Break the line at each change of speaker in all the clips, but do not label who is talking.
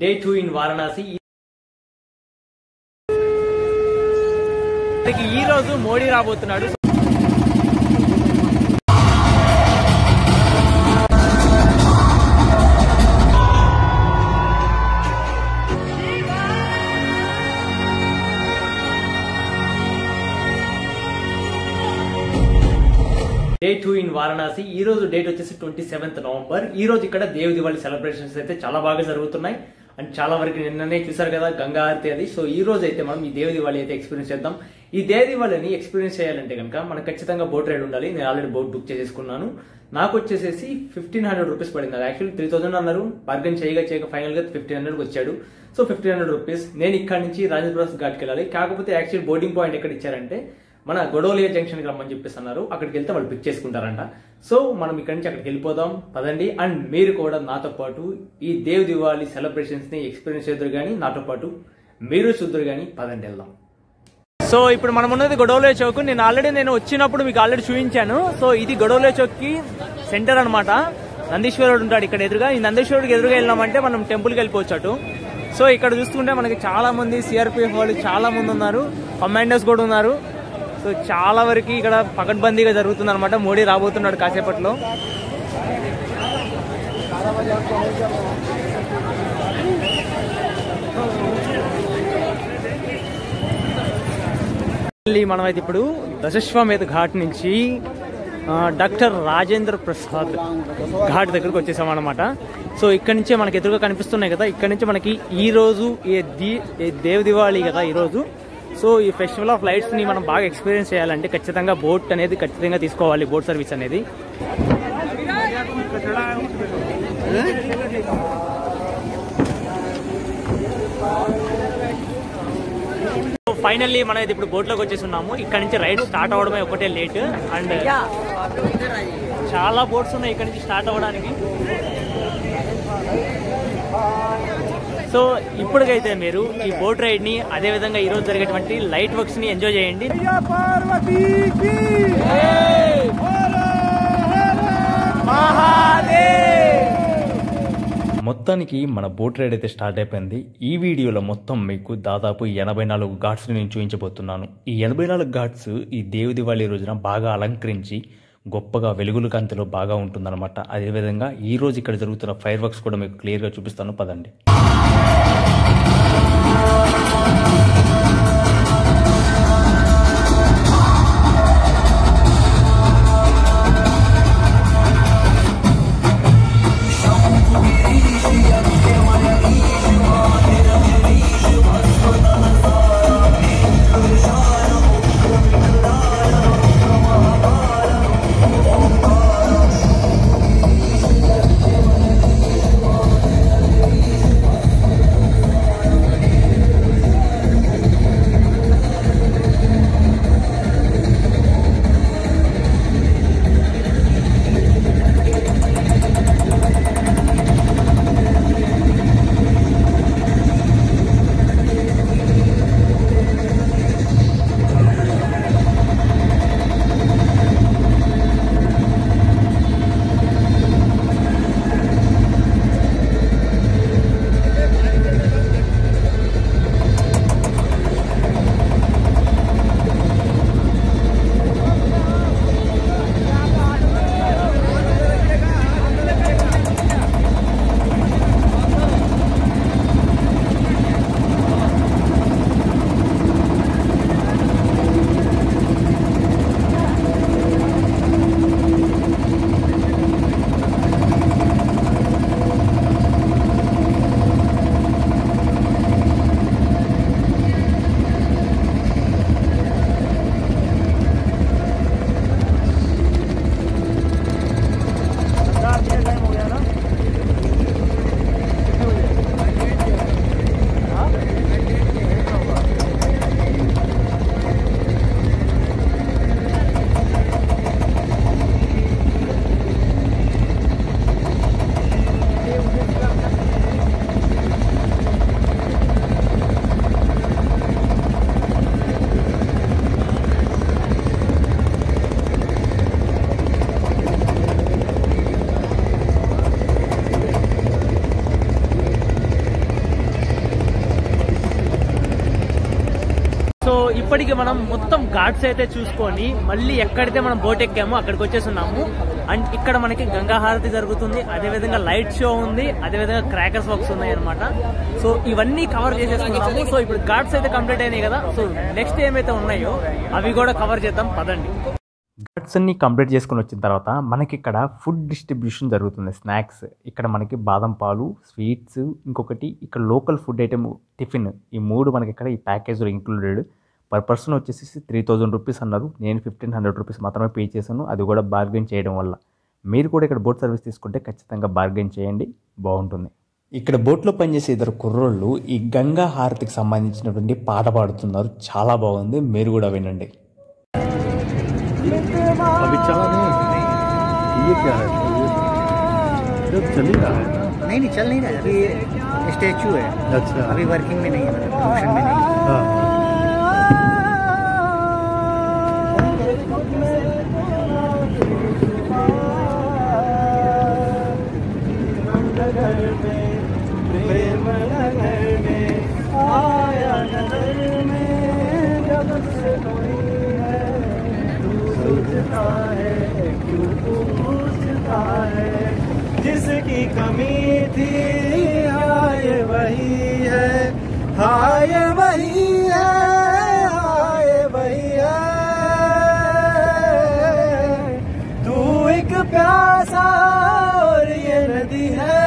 Day 2 in Varanasi. ఈ రోజు మోడీ రాబోతున్నాడు. Day 2 in Varanasi. ఈ రోజు డేట్ వచ్చేసి 27th November. ఈ రోజు ఇక్కడ దేవ్ దివాళీ సెలబ్రేషన్స్ అయితే చాలా బాగా జరుగుతున్నాయి అండ్ చాలా వరకు నిన్ననే చూసారు కదా గంగా హారతి అది. సో ఈ రోజు అయితే మనం ఈ దేవ్ దివాళీ అయితే ఎక్స్పీరియన్స్ చేద్దాం. ఈ దేవ్ దివాళీని ఎక్స్పీరియన్స్ చేయాలంటే కనుక మనకు ఖచ్చితంగా బోట్ రైడ్ ఉండాలి. నేను ఆల్రెడీ బోట్ బుక్ చేసేసుకున్నాను. నాకు వచ్చేసి 1500 రూపీస్ పడింది. యాక్చువల్లీ 3000 అన్నారు, బార్గెన్ చేయగా ఫైనల్ గా 1500 వచ్చాడు. So 1500 rupees. నేను ఇక్కడ నుంచి రాజేంద్రప్రసాద్ ఘాట్కి వెళ్ళాలి. కాకపోతే యాక్చువల్ బోర్డింగ్ పాయింట్ ఎక్కడ ఇచ్చారంటే మన గొడవలియా జంక్షన్ కి రమ్మని చెప్పేసి అన్నారు. అక్కడికి వెళ్తే వాళ్ళు పిక్ చేసుకుంటారంట. సో మనం ఇక్కడ నుంచి అక్కడికి వెళ్ళిపోదాం పదండి. అండ్ మీరు కూడా నాతో పాటు ఈ దేవ్ దివాళీ సెలబ్రేషన్స్ ని ఎక్స్పీరియన్స్ చేద్దరు కానీ నాతో పాటు మీరు చూద్దరు కానీ పదండి వెళ్దాం. సో ఇప్పుడు మనం ఉన్నది గొడవలియా చౌక్. నేను వచ్చినప్పుడు మీకు ఆల్రెడీ చూపించాను. సో ఇది గొడవలియా చౌక్ కి సెంటర్ అనమాట. నందీశ్వరుడు ఉంటాడు ఇక్కడ ఎదురుగా. ఈ నందీశ్వరుడికి ఎదురుగా వెళ్ళామంటే మనం టెంపుల్ కి వెళ్ళిపోవచ్చు అటు. సో ఇక్కడ చూసుకుంటే మనకి చాలా మంది సిఆర్పిఎఫ్ వాళ్ళు చాలా మంది ఉన్నారు, కమాండర్స్ కూడా ఉన్నారు. సో చాలా వరకు ఇక్కడ పకడ్బందీగా జరుగుతుంది అనమాట. మోడీ రాబోతున్నాడు కాసేపట్లో. మనమైతే ఇప్పుడు దశశ్వమేధ ఘాట్ నుంచి డాక్టర్ రాజేంద్ర ప్రసాద్ ఘాట్ దగ్గరకు వచ్చేసాం అనమాట. సో ఇక్కడ నుంచే మనకి ఎదురుగా కనిపిస్తున్నాయి కదా, ఇక్కడ నుంచి మనకి ఈ రోజు దేవ్ దివాళీ కదా ఈరోజు. సో ఈ ఫెస్టివల్ ఆఫ్ లైట్స్ ని మనం బాగా ఎక్స్పీరియన్స్ చేయాలంటే ఖచ్చితంగా బోట్ అనేది ఖచ్చితంగా తీసుకోవాలి, బోట్ సర్వీస్ అనేది. ఫైనల్లీ మనం ఇప్పుడు బోట్ లోకి వచ్చేసి ఉన్నాము. ఇక్కడ నుంచి రైడ్ స్టార్ట్ అవడమే ఒకటే లేట్. అండ్ చాలా బోట్స్ ఉన్నాయి ఇక్కడ నుంచి స్టార్ట్ అవ్వడానికి. సో ఇప్పటికైతే మీరు ఈ బోట్ రైడ్ ని అదే విధంగా ఈ రోజు జరిగేటువంటి లైట్ వర్క్స్ ని ఎంజాయ్ చేయండి. మొత్తానికి మన బోట్ రైడ్ అయితే స్టార్ట్ అయిపోయింది. ఈ వీడియోలో మొత్తం మీకు దాదాపు 84 ఘాట్స్ నేను చూపించబోతున్నాను. ఈ 84 ఘాట్స్ ఈ దేవ్ దివాళీ రోజున బాగా అలంకరించి గొప్పగా వెలుగుల కాంతిలో బాగా ఉంటుందన్నమాట. అదేవిధంగా ఈ రోజు ఇక్కడ జరుగుతున్న ఫైర్ వర్క్స్ కూడా మీకు క్లియర్గా చూపిస్తాను పదండి. ఇప్పటికి మనం మొత్తం ఘాట్స్ అయితే చూసుకొని మళ్ళీ ఎక్కడైతే మనం బోట్ ఎక్కామో అక్కడికి వచ్చేస్తున్నాము. అండ్ ఇక్కడ మనకి గంగా హారతి జరుగుతుంది, అదేవిధంగా లైట్ షో ఉంది, అదేవిధంగా క్రాకర్స్ వర్క్స్ ఉన్నాయి అనమాట. సో ఇవన్నీ కవర్ చేసేసుకున్నాము. సో ఇప్పుడు ఘాట్స్ అయితే కంప్లీట్ అయినాయి కదా, సో నెక్స్ట్ ఏమైతే ఉన్నాయో అవి కూడా కవర్ చేద్దాం పదండి. ఘాట్స్ అన్ని కంప్లీట్ చేసుకుని వచ్చిన తర్వాత మనకి ఇక్కడ ఫుడ్ డిస్ట్రిబ్యూషన్ జరుగుతుంది. స్నాక్స్ ఇక్కడ మనకి బాదం పాలు, స్వీట్స్, ఇంకొకటి ఇక్కడ లోకల్ ఫుడ్ ఐటమ్ టిఫిన్, ఈ 3 మనకి ఇక్కడ ఈ ప్యాకేజ్లో ఇంక్లూడెడ్. పర్ పర్సన్ వచ్చేసి 3000 రూపీస్ అన్నారు. నేను 1500 రూపీస్ మాత్రమే పే చేశాను, అది కూడా బార్గెన్ చేయడం వల్ల. మీరు కూడా ఇక్కడ బోట్ సర్వీస్ తీసుకుంటే ఖచ్చితంగా బార్గెన్ చేయండి, బాగుంటుంది. ఇక్కడ బోట్లో పనిచేసే ఇద్దరు కుర్రోళ్ళు ఈ గంగా హారతికి సంబంధించినటువంటి పాట పాడుతున్నారు, చాలా బాగుంది, మీరు కూడా వినండి.
अभी चला नहीं, ये क्या है? जब चल ही रहा है ना?
नहीं चल नहीं रहा है, अभी स्टैचू है।
अच्छा,
अभी वर्किंग में नहीं है, मतलब फंक्शन में नहीं है।
हाँ।
जिसकी कमी थी हाय वही है, हाय वही है, हाय वही है। तू एक प्यासा और ये नदी है,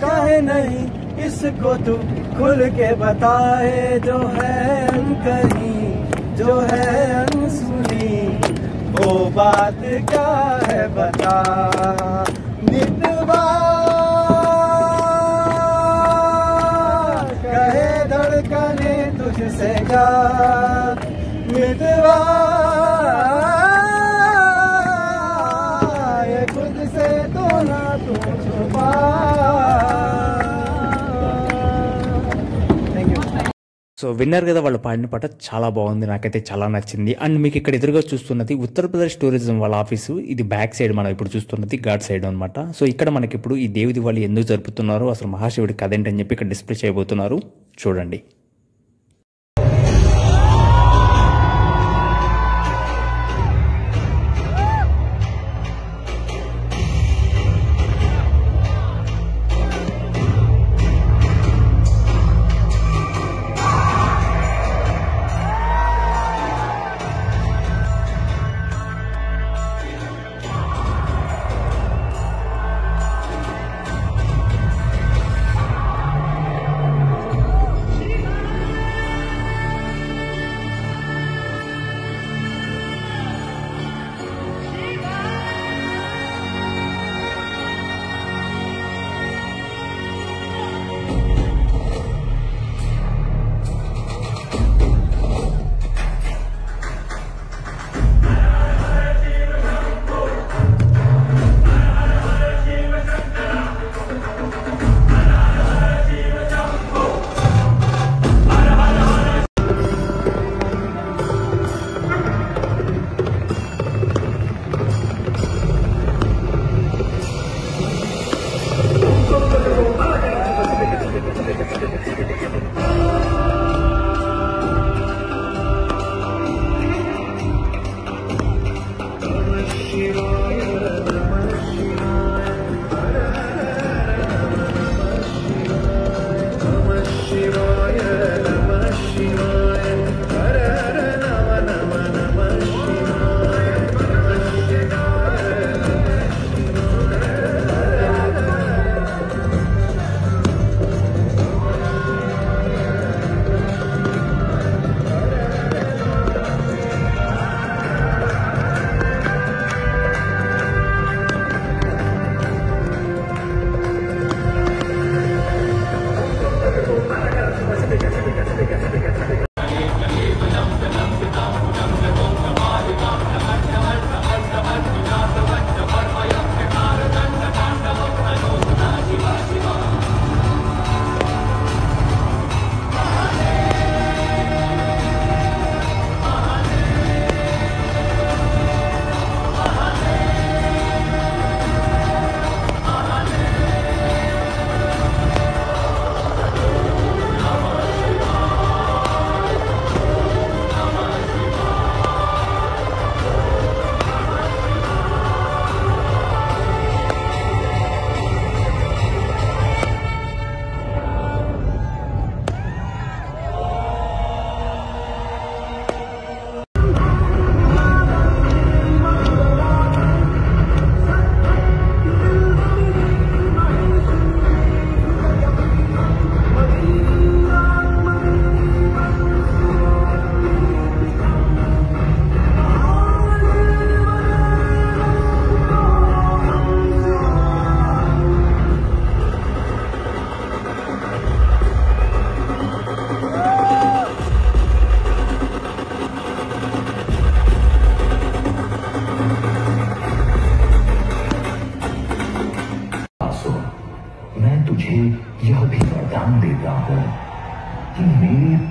काहे नहीं इसको तू खुल के बताए। जो है अनकही, जो है अनसुनी, वो बात क्या है बता। नितवा कहे धड़कने तुझसे जा, नितवा ये खुद से तो ना तू छुपा।
సో విన్నారు కదా, వాళ్ళు పాడిన పాట చాలా బాగుంది, నాకైతే చాలా నచ్చింది. అండ్ మీకు ఇక్కడ ఎదురుగా చూస్తున్నది ఉత్తరప్రదేశ్ టూరిజం వాళ్ళ ఆఫీసు. ఇది బ్యాక్ సైడ్ మనం ఇప్పుడు చూస్తున్నది ఘాట్ సైడ్ అనమాట. సో ఇక్కడ మనకి ఇప్పుడు ఈ దేవి దివాళీ ఎందుకు జరుపుతున్నారు, అసలు మహాశివుడి కథ ఏంటని చెప్పి ఇక్కడ డిస్ప్లే చేయబోతున్నారు, చూడండి.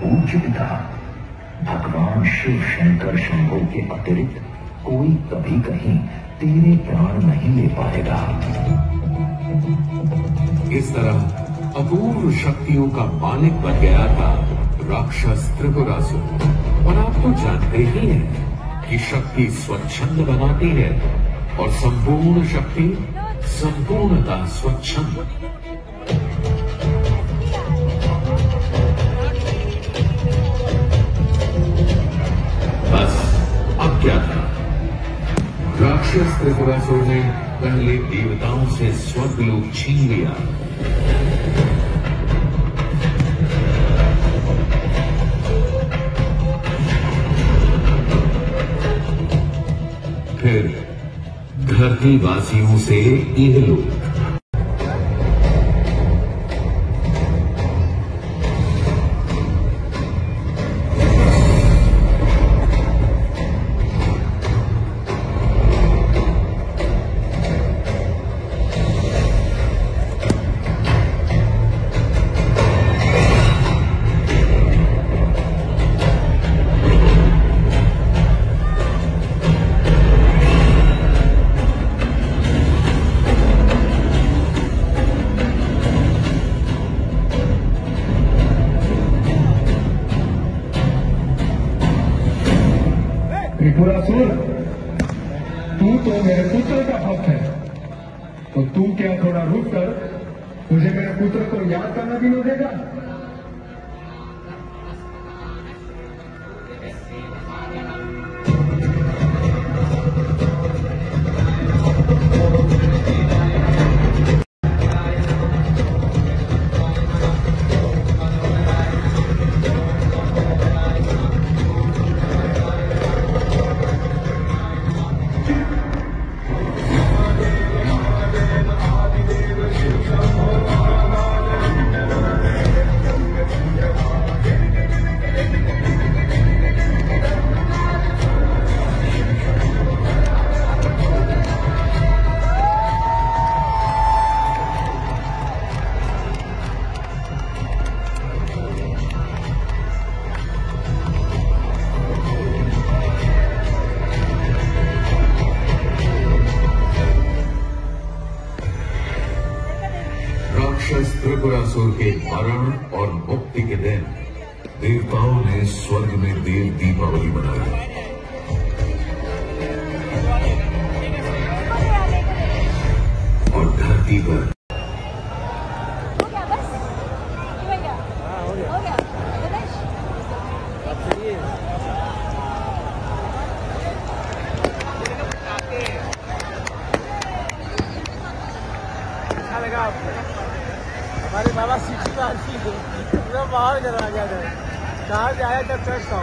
पूज्य पिता भगवान शिव शंकर शंभो के अतिरिक्त कोई कभी कहीं तेरे प्राण नहीं ले पाएगा।
इस तरह अपूर्व शक्तियों का मालिक बन गया था राक्षस त्रिपुरासुर। और आप तो जानते ही हैं कि शक्ति स्वच्छंद बनाती है और संपूर्ण शक्ति संपूर्णता स्वच्छंद। बस अब क्या था, राक्षस त्रिपुरासुर ने पहले देवताओं से स्वर्गलोक छीन लिया, फिर धरती वासियों से इहलोक।
त्रिपुरासुर, तू तो मेरे पुत्र का भक्त है, तो तू क्या थोड़ा रुक कर मुझे मेरे पुत्र को याद करना भी नहीं देगा?
राक्षस त्रिपुरासुर के मरण और मुक्ति के दिन देवताओं ने स्वर्ग में देव दीपावली मनाई। और धरती पर
हमारे बाबा शिक्षिका पूरा बाहर करा गया था, कहाँ से आया था चर्च का।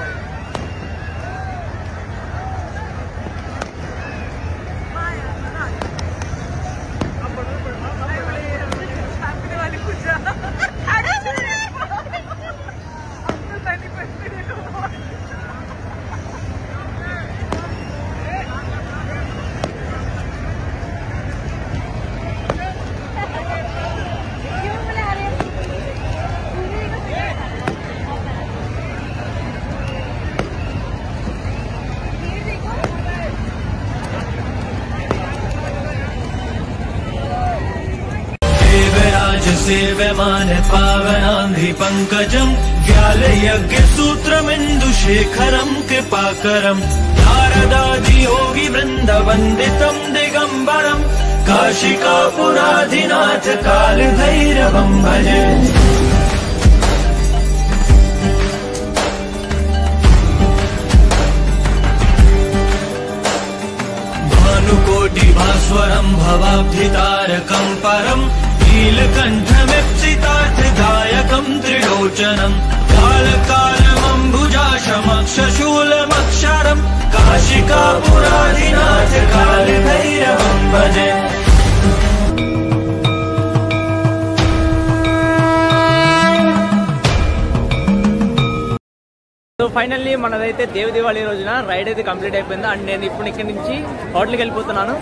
सेव्यमान पावनांघ्रि पंकजम् व्यालयज्ञ सूत्रमिन्दुशेखरम् कृपाकरम् नारदादि योगी वृन्द वन्दितम् दिगम्बरम् काशिकापुराधिनाथ कालभैरवम् भजे। भानुकोटि भास्वरम् भवाब्धितारकम् परम् नीलकण्ठमिप्सितार्थदायकम् त्रिलोचनम् कालकालमम्बुजाशमक्षशूलमक्षरम् काशिकापुराधिनाथ कालभैरवम् भजे।
సో ఫైనల్లీ మనదైతే దేవ్ దివాళీ రోజున రైడ్ అయితే కంప్లీట్ అయిపోయింది. అండ్ నేను ఇప్పుడు ఇక్కడి నుంచి హోటల్కి వెళ్ళిపోతున్నాను.